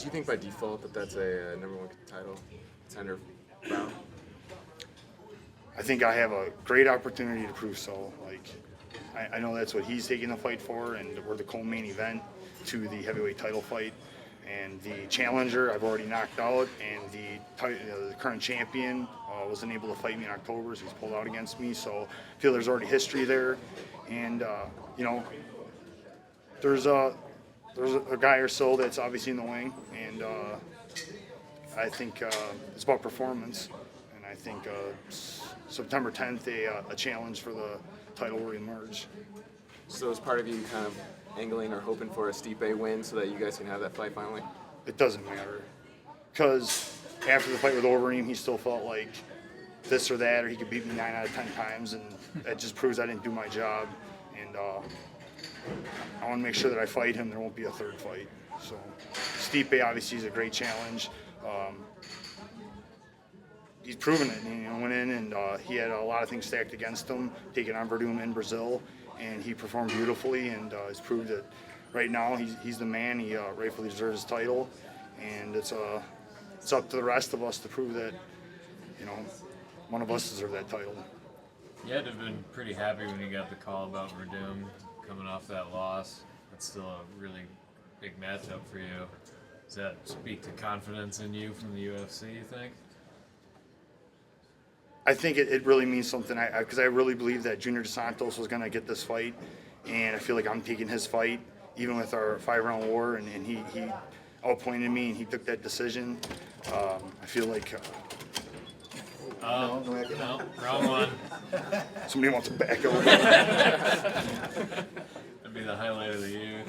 Do you think by default that that's a number one title contender bout? I think I have a great opportunity to prove so. Like, I know that's what he's taking the fight for, and we're the co-main event to the heavyweight title fight. And the challenger I've already knocked out, and the current champion wasn't able to fight me in October, so he's pulled out against me. So I feel there's already history there, and you know, there's a guy or so that's obviously in the wing, and I think it's about performance, and I think September 10th a challenge for the title will emerge. So is part of you kind of angling or hoping for a Stipe win so that you guys can have that fight finally? It doesn't matter, because after the fight with Overeem, he still felt like this or that, or he could beat me 9 out of 10 times, and that just proves I didn't do my job. And I want to make sure that I fight him. There won't be a third fight. So Stipe obviously is a great challenge. He's proven it. Went in and he had a lot of things stacked against him, taking on Verdum in Brazil, and he performed beautifully, and has proved that right now he's the man. He rightfully deserves his title, and it's up to the rest of us to prove that, one of us deserves that title. You had to have been pretty happy when you got the call about Verdum coming off that loss. That's still a really big matchup for you. Does that speak to confidence in you from the UFC, you think? I think it really means something, because I really believe that Junior Dos Santos was going to get this fight, and I feel like I'm taking his fight, even with our 5-round war, and he outpointed me, and he took that decision. I feel like... no, wrong one. Somebody wants to back over. That'd be the highlight of the year.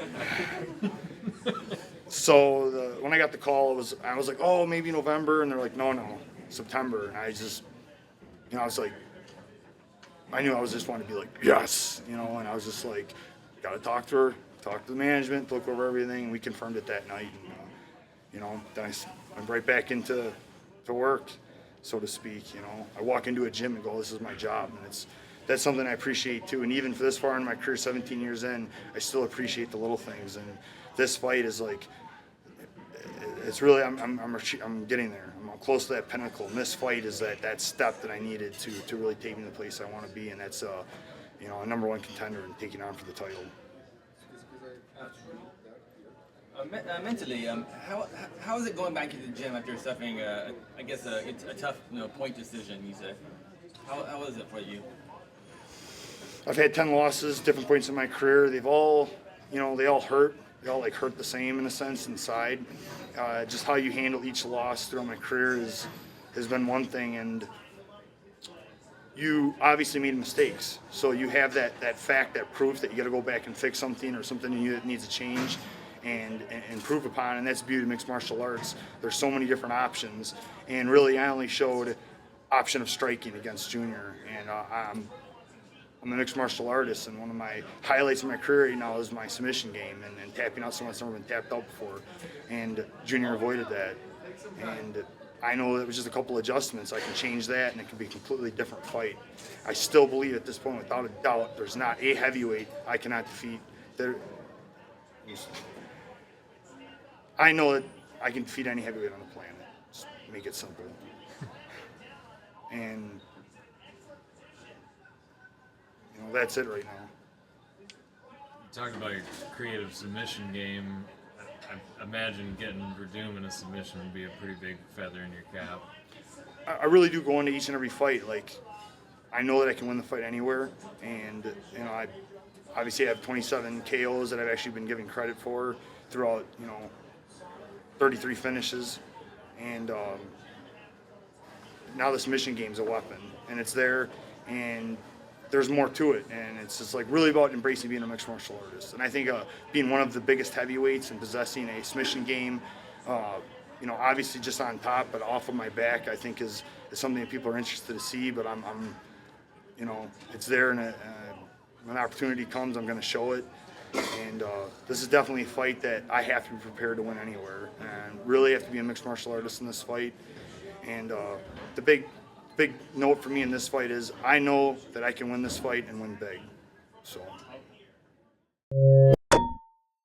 So when I got the call, I was like, oh, maybe November, and they're like, no, September, and I just... I was like, I knew I was just wanting to be like, yes, and I was just like, got to talk to her, talk to the management, look over everything, and we confirmed it that night. And, then I went right back into work, so to speak. I walk into a gym and go, this is my job, and that's something I appreciate too. And even for this far in my career, 17 years in, I still appreciate the little things. And this fight is like, it's really, I'm getting there. I'm close to that pinnacle, and this fight is that step that I needed to really take me to the place I want to be, and that's a number one contender and taking on for the title. Mentally, how is it going back into the gym after suffering, a tough point decision? You said, how is it for you? I've had 10 losses, different points in my career. They've all, they all hurt. They all hurt the same in a sense inside. Just how you handle each loss throughout my career has been one thing, and you obviously made mistakes. So you have that fact, that proof that you got to go back and fix something or something in you that needs to change and improve upon, and that's the beauty of mixed martial arts. There's so many different options, and really I only showed option of striking against Junior, and I'm a mixed martial artist, and one of my highlights of my career right now is my submission game and tapping out someone that's never been tapped out before. And Junior avoided that. And I know it was just a couple adjustments. I can change that, and it can be a completely different fight. I still believe at this point, without a doubt, there's not a heavyweight I cannot defeat. I know that I can defeat any heavyweight on the planet. Just make it simple. And that's it right now. You talked about your creative submission game. I imagine getting Verdum in a submission would be a pretty big feather in your cap. I really do go into each and every fight. Like, I know that I can win the fight anywhere, and I obviously have 27 KOs that I've actually been given credit for throughout 33 finishes, and now the submission game's a weapon, and it's there, and there's more to it, and it's just really about embracing being a mixed martial artist. And I think being one of the biggest heavyweights and possessing a submission game, obviously just on top but off of my back, I think is something that people are interested to see. But I'm it's there, and when opportunity comes, I'm going to show it. And this is definitely a fight that I have to be prepared to win anywhere, and really have to be a mixed martial artist in this fight. And the big note for me in this fight is I know that I can win this fight and win big. So